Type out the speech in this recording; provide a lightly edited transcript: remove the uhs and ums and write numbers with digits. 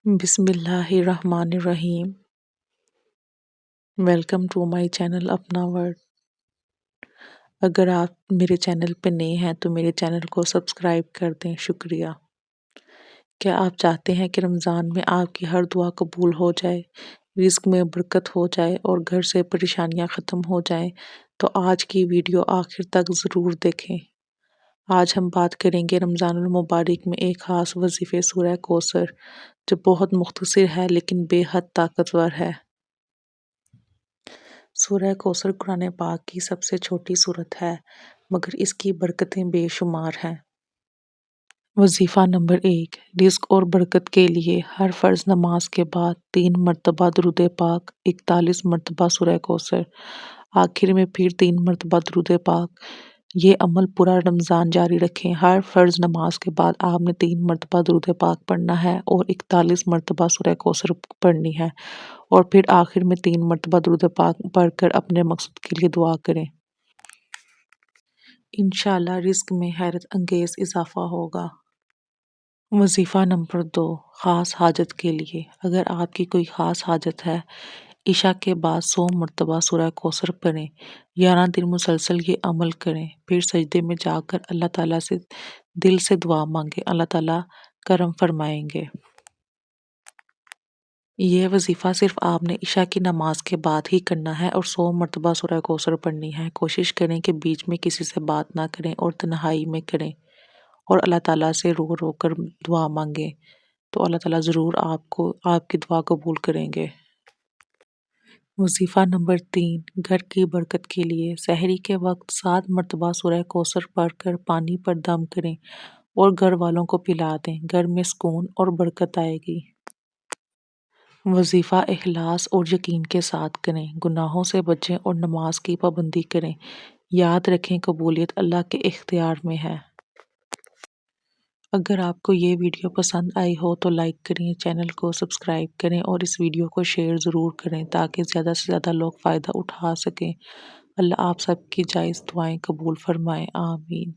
بسم اللہ الرحمن الرحیم۔ ویلکم ٹو مائی چینل اپنا ورڈ۔ اگر آپ میرے چینل پہ نئے ہیں تو میرے چینل کو سبسکرائب کر دیں، شکریہ۔ کیا آپ چاہتے ہیں کہ رمضان میں آپ کی ہر دعا قبول ہو جائے، رزق میں برکت ہو جائے اور گھر سے پریشانیاں ختم ہو جائیں تو آج کی ویڈیو آخر تک ضرور دیکھیں۔ آج ہم بات کریں گے رمضان المبارک میں ایک خاص وظیفے سورہ کوثر، جو بہت مختصر ہے لیکن بے حد طاقتور ہے۔ سورہ کوثر قرآن پاک کی سب سے چھوٹی سورت ہے مگر اس کی برکتیں بے شمار ہیں۔ وظیفہ نمبر 1، رزق اور برکت کے لیے ہر فرض نماز کے بعد 3 مرتبہ درود پاک، 41 مرتبہ سورہ کوثر، آخر میں پھر 3 مرتبہ درود پاک۔ یہ عمل پورا رمضان جاری رکھیں۔ ہر فرض نماز کے بعد آپ نے 3 مرتبہ درود پاک پڑھنا ہے اور 41 مرتبہ سورہ کوثر پڑھنی ہے، اور پھر آخر میں 3 مرتبہ درود پاک پڑھ کر اپنے مقصد کے لیے دعا کریں۔ انشاءاللہ رزق میں حیرت انگیز اضافہ ہوگا۔ وظیفہ نمبر 2، خاص حاجت کے لیے۔ اگر آپ کی کوئی خاص حاجت ہے، عشاء کے بعد 100 مرتبہ سورہ کوثر پڑھیں، 11 دن مسلسل یہ عمل کریں، پھر سجدے میں جا کر اللہ تعالیٰ سے دل سے دعا مانگیں، اللہ تعالیٰ کرم فرمائیں گے۔ یہ وظیفہ صرف آپ نے عشاء کی نماز کے بعد ہی کرنا ہے اور 100 مرتبہ سورہ کوثر پڑھنی ہے۔ کوشش کریں کہ بیچ میں کسی سے بات نہ کریں اور تنہائی میں کریں اور اللہ تعالیٰ سے رو رو کر دعا مانگیں، تو اللہ تعالیٰ ضرور آپ کی دعا قبول کریں گے۔ وظیفہ نمبر 3، گھر کی برکت کے لیے۔ سحری کے وقت 7 مرتبہ سورہ کوثر پڑھ کر پانی پر دم کریں اور گھر والوں کو پلا دیں، گھر میں سکون اور برکت آئے گی۔ وظیفہ اخلاص اور یقین کے ساتھ کریں، گناہوں سے بچیں اور نماز کی پابندی کریں۔ یاد رکھیں قبولیت اللہ کے اختیار میں ہے۔ اگر آپ کو یہ ویڈیو پسند آئی ہو تو لائک کریں، چینل کو سبسکرائب کریں اور اس ویڈیو کو شیئر ضرور کریں تاکہ زیادہ سے زیادہ لوگ فائدہ اٹھا سکیں۔ اللہ آپ سب کی جائز دعائیں قبول فرمائے، آمین۔